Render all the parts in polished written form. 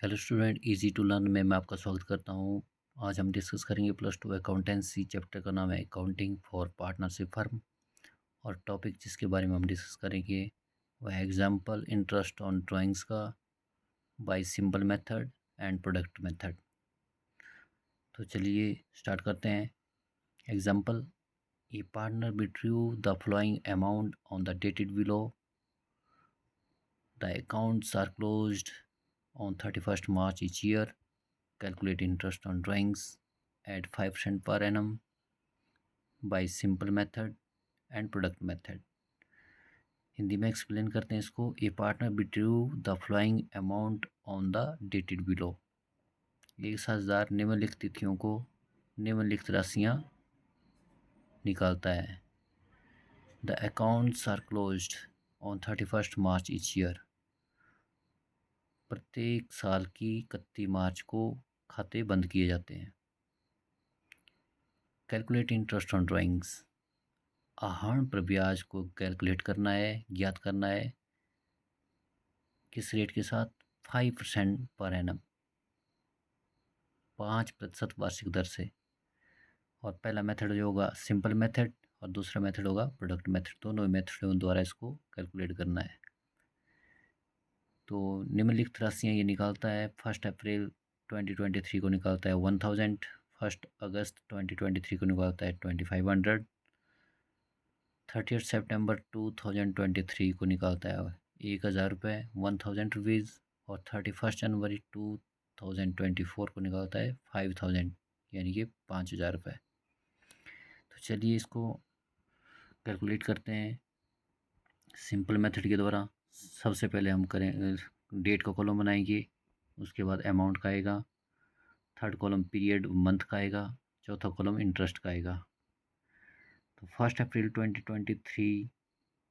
Hello student, easy to learn में मैं आपका स्वागत करता हूं। आज हम डिस्कस करेंगे +2 अकाउंटेंसी। चैप्टर का नाम है अकाउंटिंग फॉर पार्टनरशिप फर्म और टॉपिक जिसके बारे में हम डिस्कस करेंगे वह है एग्जांपल इंटरेस्ट ऑन ड्राइंग्स का by simple method and product method. तो चलिए स्टार्ट करते हैं। Example, a partner withdrew the following amount on the dated below. The accounts are closed on 31st March each year. Calculate interest on drawings at 5% per annum by simple method and product method. Hindi में explain करते हैं इसको। A partner withdrew the following amount on the dated below. एक साझेदार निम्नलिखित तिथियों को निम्नलिखित राशियाँ निकालता है। The accounts are closed on 31st March each year। प्रत्येक साल की 31 मार्च को खाते बंद किए जाते हैं। कैलकुलेट इंटरेस्ट ऑन ड्राइंग्स, आहरण पर ब्याज को कैलकुलेट करना है, ज्ञात करना है। किस रेट के साथ? 5% पर एनम, 5% वार्षिक दर से। और पहला मेथड जो होगा सिंपल मेथड और दूसरा मेथड होगा प्रोडक्ट मेथड। दोनों मेथडों द्वारा इसको कैलकुलेट करना है। तो निम्नलिखित राशियाँ ये निकालता है। 1 अप्रैल 2023 को निकालता है 1000, 1 अगस्त 2023 को निकालता है 2500, 30 सितंबर 2023 को निकालता है 1000 रुपये, 1000 रुपीज़। और 31 जनवरी 2024 को निकालता है 5000, यानी कि 5000 रुपये। तो चलिए इसको कैलकुलेट करते हैं सिंपल मेथड के द्वारा। सबसे पहले हम करें डेट का कॉलम बनाएंगे, उसके बाद अमाउंट का आएगा, थर्ड कॉलम पीरियड मंथ का आएगा, चौथा कॉलम इंटरेस्ट का आएगा। तो 1 अप्रैल 2023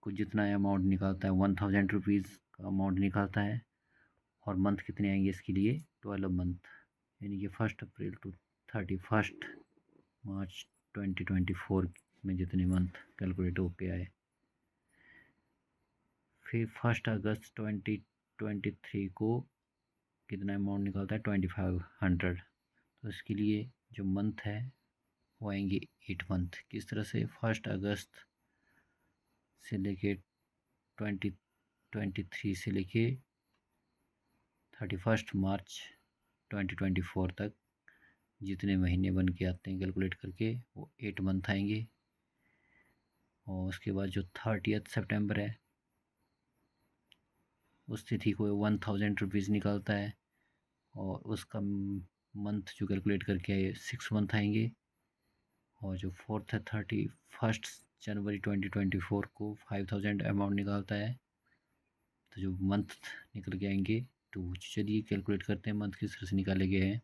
को जितना अमाउंट निकालता है 1000 रुपीज़ का अमाउंट निकालता है। और मंथ कितने आएंगे इसके लिए? 12 मंथ, यानी कि 1 अप्रैल टू 31 मार्च 2024 में जितने मंथ कैलकुलेट होके आए। फिर 1 अगस्त 2023 को कितना अमाउंट निकलता है? 2500। तो इसके लिए जो मंथ है वो आएंगे 8 मंथ। किस तरह से? 1 अगस्त से लेके 2023 से लेके 31 मार्च 2024 तक जितने महीने बन के आते हैं कैलकुलेट करके वो 8 मंथ आएंगे। और उसके बाद जो 30 सितंबर है उस तिथि को 1000 रुपीज़ निकलता है और उसका मंथ जो कैलकुलेट करके आए 6 मंथ आएंगे। और जो 4th है 31 जनवरी 2024 को 5000 अमाउंट निकालता है, तो जो मंथ निकल के आएंगे 2। चलिए कैलकुलेट करते हैं मंथ किस तरह से निकाले गए हैं।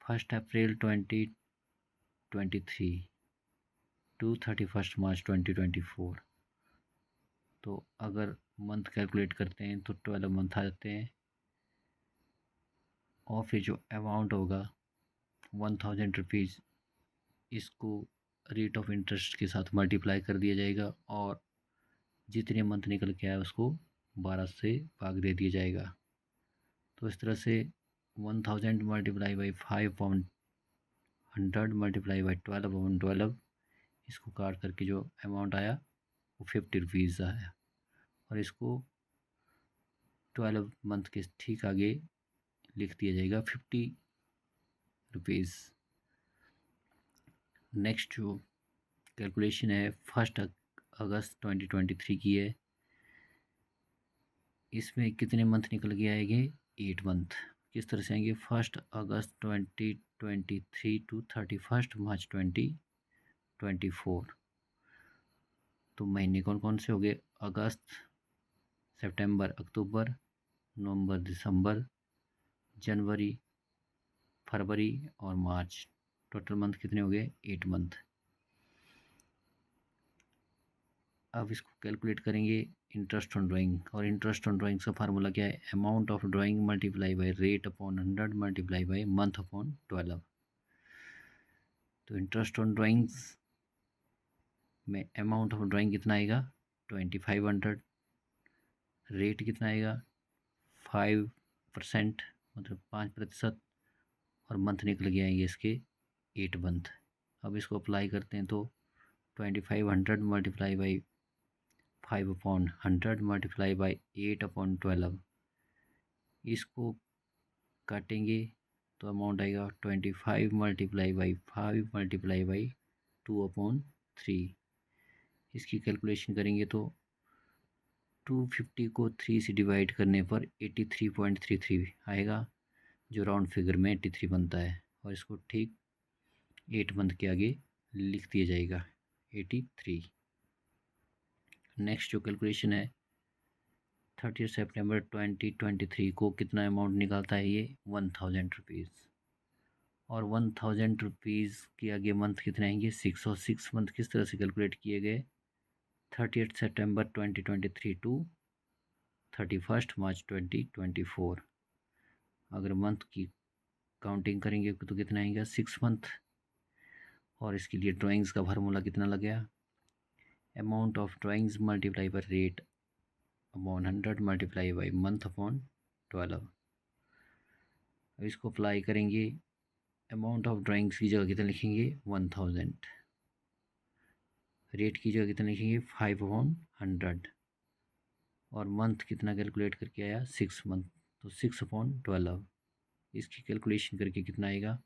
1 अप्रैल 2023 टू 31 मार्च 2024। तो अगर मंथ कैलकुलेट करते हैं तो 12 मंथ आ जाते हैं। और फिर जो अमाउंट होगा 1000 रुपीज़, इसको रेट ऑफ इंटरेस्ट के साथ मल्टीप्लाई कर दिया जाएगा और जितने मंथ निकल के आया उसको 12 से भाग दे दिया जाएगा। तो इस तरह से 1000 मल्टीप्लाई बाई 5/100 मल्टीप्लाई बाई 12/12, इसको काट करके जो अमाउंट आया वो 50 रुपीज़ आया। और इसको 12 मंथ के ठीक आगे लिख दिया जाएगा 50 रुपीज़। नेक्स्ट जो कैलकुलेशन है 1 अगस्त 2023 की है। इसमें कितने मंथ निकल के आएंगे? 8 मंथ। किस तरह से आएंगे? 1 अगस्त 2023 टू 31 मार्च 2024। तो महीने कौन कौन से हो गए? अगस्त, सितंबर, अक्टूबर, नवंबर, दिसंबर, जनवरी, फरवरी और मार्च। टोटल मंथ कितने हो गए? 8 मंथ। अब इसको कैलकुलेट करेंगे इंटरेस्ट ऑन ड्राइंग। और इंटरेस्ट ऑन ड्राइंग का फार्मूला क्या है? Amount of drawing multiply by rate upon 100 multiply by month upon 12। तो इंटरेस्ट ऑन ड्राइंग्स में अमाउंट ऑफ ड्राइंग कितना आएगा? 2500। रेट कितना आएगा? 5%, मतलब 5%, और मंथ निकल गया ये इसके 8 मंथ। अब इसको अप्लाई करते हैं तो 2500 मल्टीप्लाई बाई 5/100 मल्टीप्लाई बाई 8/12, इसको काटेंगे तो अमाउंट आएगा 25 मल्टीप्लाई बाई 5 मल्टीप्लाई बाई 2/3। इसकी कैलकुलेशन करेंगे तो 250 को 3 से डिवाइड करने पर 83.33 आएगा, जो राउंड फिगर में 83 बनता है, और इसको ठीक 8 मंथ के आगे लिख दिया जाएगा 83। नेक्स्ट जो कैलकुलेशन है 30 सितंबर 2023 को कितना अमाउंट निकालता है ये 1000 रुपीज़, और 1000 रुपीज़ के आगे मंथ कितने आएंगे 6, और 6 मंथ किस तरह से कैलकुलेट किए गए 30 सितंबर 2023 टू 31 मार्च 2024। अगर मंथ की काउंटिंग करेंगे तो कितना आएगा 6 मंथ, और इसके लिए ड्राइंग्स का फार्मूला कितना लग गया amount of drawings multiply by rate upon 100 multiply by month upon 12। अब इसको अप्लाई करेंगे, अमाउंट ऑफ ड्राइंग्स की जगह कितना लिखेंगे 1000, रेट की जगह कितना लिखेंगे 5/100, और मंथ कितना कैलकुलेट करके आया 6 मंथ, तो 6/12। इसकी कैलकुलेशन करके कितना आएगा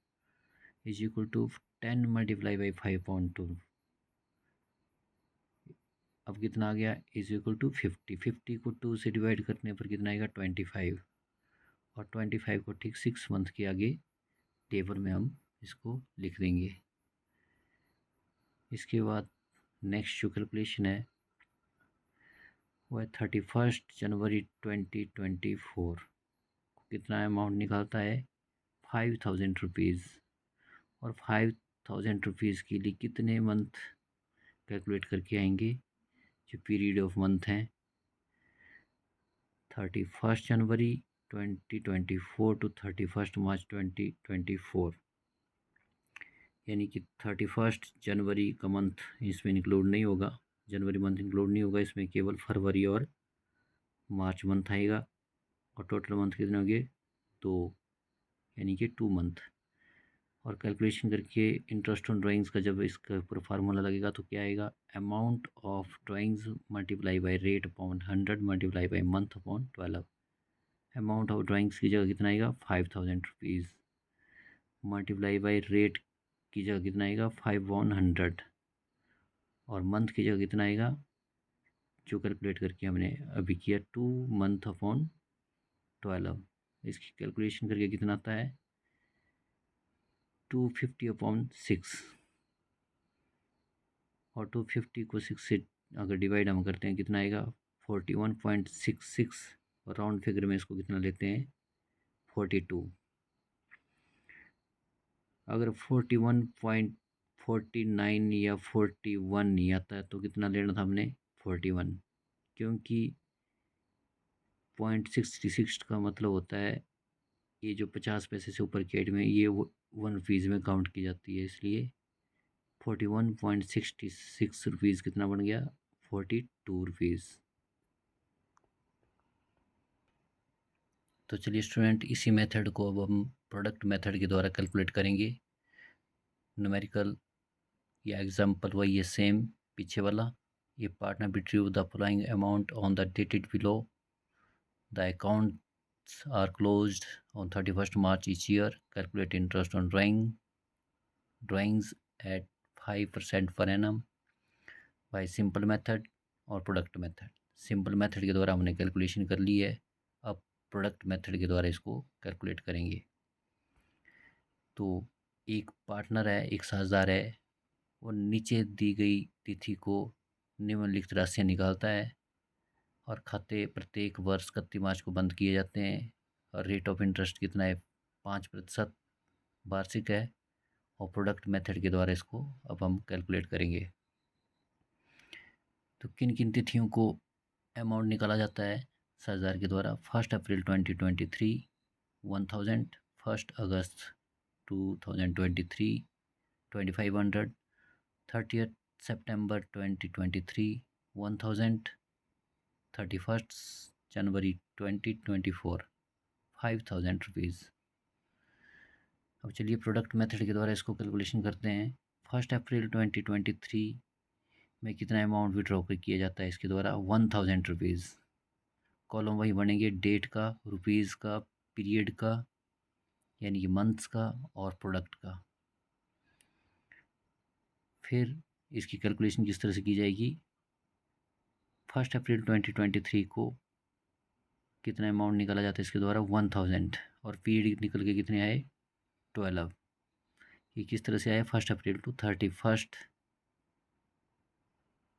is equal to 10 multiply by 5/2। अब कितना आ गया इज इक्वल टू 50। 50 को 2 से डिवाइड करने पर कितना आएगा 25, और 25 को ठीक 6 मंथ के आगे टेबल में हम इसको लिख देंगे। इसके बाद नेक्स्ट जो कैलकुलेशन है वो है 31 जनवरी 2024 को कितना अमाउंट निकालता है 5000 रुपीज़, और 5000 रुपीज़ के लिए कितने मंथ कैलकुलेट करके आएंगे, जो पीरियड ऑफ मंथ हैं 31 जनवरी 2024 टू 31 मार्च 2024, यानी कि 31 जनवरी का मंथ इसमें इंक्लूड नहीं होगा, जनवरी मंथ इंक्लूड नहीं होगा इसमें, केवल फरवरी और मार्च मंथ आएगा, और टोटल मंथ कितने होंगे 2, यानी कि 2 मंथ। और कैलकुलेशन करके इंटरेस्ट ऑन ड्राइंग्स का जब इसका ऊपर फार्मूला लगेगा तो क्या आएगा amount of drawings multiply by rate upon 100 multiply by month upon 12। Amount of drawings की जगह कितना आएगा 5000 रुपीज़, मल्टीप्लाई बाई रेट की जगह कितना आएगा 5/100, और मंथ की जगह कितना आएगा जो कैलकुलेट करके हमने अभी किया 2 मंथ अपॉन 12। इसकी कैलकुलेशन करके कितना आता है 250/6, और 250 को 6 से अगर डिवाइड हम करते हैं कितना आएगा 41.66, और राउंड फिगर में इसको कितना लेते हैं 42। अगर 41.49 या 41 नहीं आता है तो कितना लेना था हमने 41, क्योंकि 0.66 का मतलब होता है ये जो 50 पैसे से ऊपर की आइटम है ये 1 रुपीज़ में काउंट की जाती है, इसलिए 41.66 रुपीज़ कितना बन गया 42 रुपीज़। तो चलिए स्टूडेंट इसी मेथड को अब हम प्रोडक्ट मेथड के द्वारा कैलकुलेट करेंगे। न्यूमेरिकल या एग्जाम्पल वही है सेम पीछे वाला। ये partner retrieve the following amount on the dated below, the accounts are closed on 31 March each year, calculate interest on drawings at 5% per annum bye simple method और product method. Simple method के द्वारा हमने calculation कर ली है, अब product method के द्वारा इसको कैलकुलेट करेंगे। तो एक पार्टनर है, एक साझेदार है, वो नीचे दी गई तिथि को निम्नलिखित राशियाँ निकालता है, और खाते प्रत्येक वर्ष 31 मार्च को बंद किए जाते हैं, और रेट ऑफ इंटरेस्ट कितना है 5% वार्षिक है, और प्रोडक्ट मेथड के द्वारा इसको अब हम कैलकुलेट करेंगे। तो किन किन तिथियों को अमाउंट निकाला जाता है साझेदार के द्वारा 1 अप्रैल 2023 1000, 1 अगस्त 2023 2500, 30 September 2023 1000, 31 January 2024 ₹5000। अब चलिए प्रोडक्ट मेथड के द्वारा इसको कैलकुलेशन करते हैं। 1 अप्रैल 2023 में कितना अमाउंट विड्रॉ किया जाता है इसके द्वारा? ₹1000। कॉलम वही बनेंगे, डेट का, रुपीज़ का, पीरियड का यानी कि मंथ्स का और प्रोडक्ट का। फिर इसकी कैलकुलेशन किस तरह से की जाएगी? 1 अप्रैल 2023 को कितना अमाउंट निकाला जाता है इसके द्वारा? 1000 और पीरियड निकल के कितने आए? 12। ये किस तरह से आए? 1 अप्रैल टू 31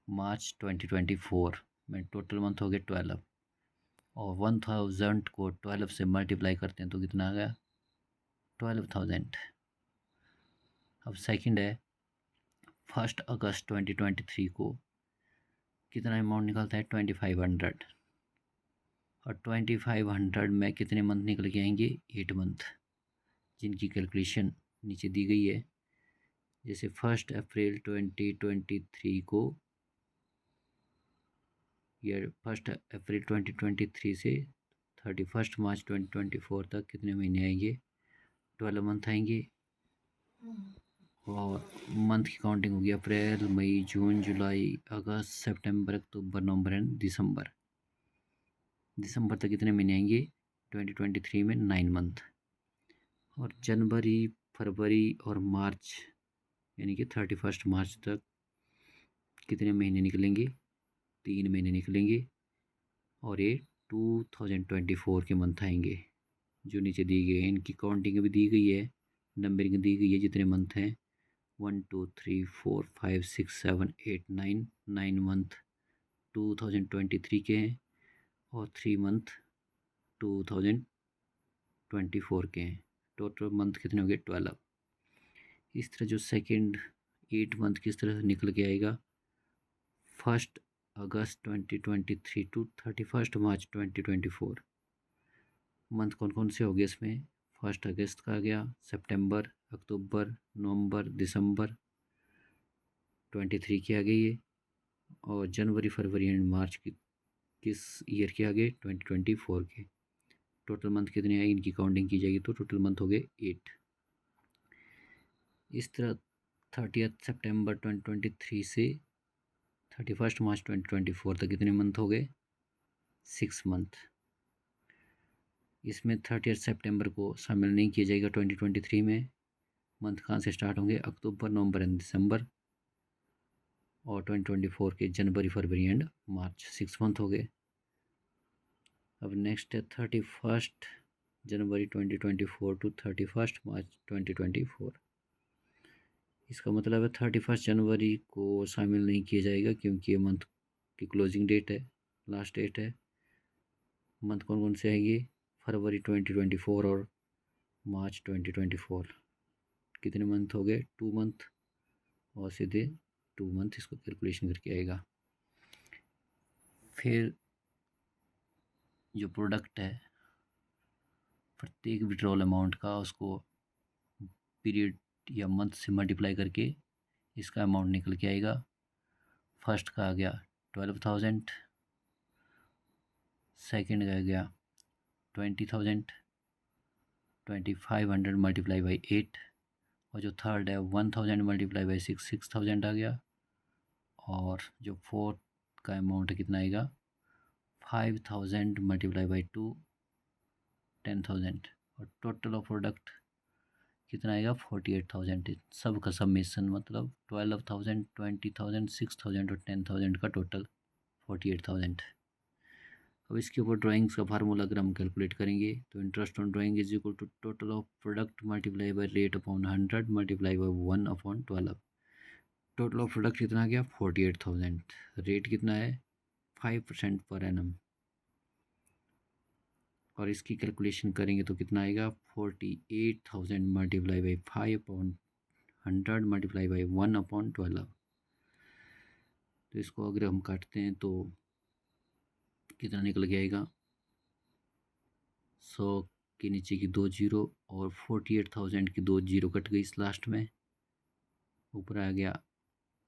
मार्च 2024 में टोटल मंथ हो गए 12 और 1000 को 12 से मल्टीप्लाई करते हैं तो कितना आ गया? 12000। अब सेकंड है 1 अगस्त 2023 को कितना अमाउंट निकलता है? 2500 और 2500 में कितने मंथ निकल के आएंगे? 8 मंथ, जिनकी कैलकुलेशन नीचे दी गई है। जैसे 1 अप्रैल 2023 को या 1 अप्रैल 2023 से 31 मार्च 2024 तक कितने महीने आएंगे? 12 मंथ आएंगे। और मंथ की काउंटिंग होगी अप्रैल, मई, जून, जुलाई, अगस्त, सितंबर, अक्टूबर, नवंबर एंड दिसंबर। दिसंबर तक कितने महीने आएंगे? 2023 में 9 मंथ। और जनवरी, फरवरी और मार्च यानी कि 31 मार्च तक कितने महीने निकलेंगे? 3 महीने निकलेंगे और ये 2024 के मंथ आएंगे जो नीचे दी गई है। इनकी काउंटिंग भी दी गई है, नंबरिंग दी गई है, जितने मंथ हैं 1 2 3 4 5 6 7 8 9 मंथ 2023 के हैं और 3 मंथ 2024 के हैं। टोटल मंथ कितने हो गए? 12। इस तरह जो सेकंड 8 मंथ किस तरह से निकल के आएगा? 1 अगस्त 2023 टू 31 मार्च 2024। मंथ कौन कौन से हो गए इसमें? 1 अगस्त का आ गया, सितंबर, अक्टूबर, नवंबर, दिसंबर 23 के आ गई है और जनवरी, फरवरी एंड मार्च की किस ईयर के आ गए? 2024 के। टोटल मंथ कितने आए? इनकी काउंटिंग की जाएगी तो टोटल मंथ हो गए 8। इस तरह 30 सितंबर 2023 से 31 मार्च 2024 तक कितने मंथ हो गए? 6 मंथ। इसमें 30 सितंबर को शामिल नहीं किया जाएगा 2023 में। मंथ कहाँ से स्टार्ट होंगे? अक्टूबर, नवंबर एंड दिसंबर और 2024 के जनवरी, फरवरी एंड मार्च 6 मंथ हो गए। अब नेक्स्ट है 31 जनवरी 2024 टू 31 मार्च 2024। इसका मतलब है 31 जनवरी को शामिल नहीं किया जाएगा क्योंकि ये मंथ की क्लोजिंग डेट है, लास्ट डेट है। मंथ कौन कौन से आएंगे? फरवरी 2024 और मार्च 2024। कितने मंथ हो गए? 2 मंथ और सीधे 2 मंथ इसको कैलकुलेशन करके आएगा। फिर जो प्रोडक्ट है प्रत्येक विड्रॉल अमाउंट का उसको पीरियड या मंथ से मल्टीप्लाई करके इसका अमाउंट निकल के आएगा। फर्स्ट का आ गया 12,000, सेकंड का आ गया 20,000, 2500 मल्टीप्लाई बाई 8 और जो थर्ड है 1000 मल्टीप्लाई बाई 6, 6000 आ गया। और जो फोर्थ का अमाउंट है कितना आएगा? 5000 मल्टीप्लाई बाई 2, 10,000 और टोटल ऑफ प्रोडक्ट कितना आएगा? 48,000। सब का सबमिशन मतलब 12,000, 20,000, 6,000 और 10,000 का टोटल 48,000। अब इसके ऊपर ड्राइंग्स का फार्मूला अगर हम कैलकुलेट करेंगे तो interest on drawing is equal to total of product multiply by rate upon 100 multiply by 1/12। Total of product कितना आ गया? 48,000। रेट कितना है? 5% पर एनम। और इसकी कैलकुलेशन करेंगे तो कितना आएगा? 48,000 मल्टीप्लाई बाई 5/100 मल्टीप्लाई बाई 1/12। तो इसको अगर हम काटते हैं तो कितना निकल के आएगा? 100 के नीचे की 2 जीरो और 48,000 की 2 जीरो कट गई इस लास्ट में, ऊपर आ गया।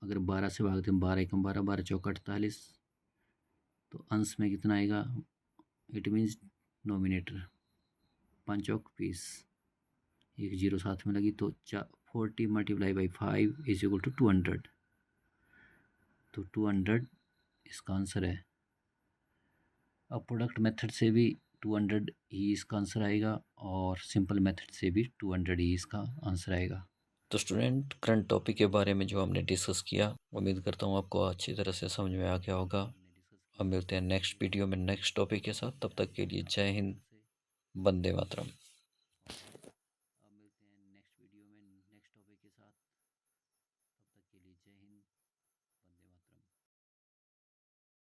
अगर 12 से भागते हैं 12 एकम 12, 12 चौका 48, तो अंश में कितना आएगा? इट मीन्स नोमिनेटर 5 चौक 20, एक जीरो साथ में लगी तो 40 multiply by 5 is equal to 200। तो 200 इसका आंसर है। अब प्रोडक्ट मेथड से भी 200 ही इसका आंसर आएगा और सिंपल मेथड से भी 200 ही इसका आंसर आएगा। तो स्टूडेंट, करंट टॉपिक के बारे में जो हमने डिस्कस किया, उम्मीद करता हूँ आपको अच्छी तरह से समझ में आ गया होगा। अब मिलते हैं नेक्स्ट वीडियो में नेक्स्ट टॉपिक के साथ। तब तक के लिए जय हिंद, वंदे मातरम।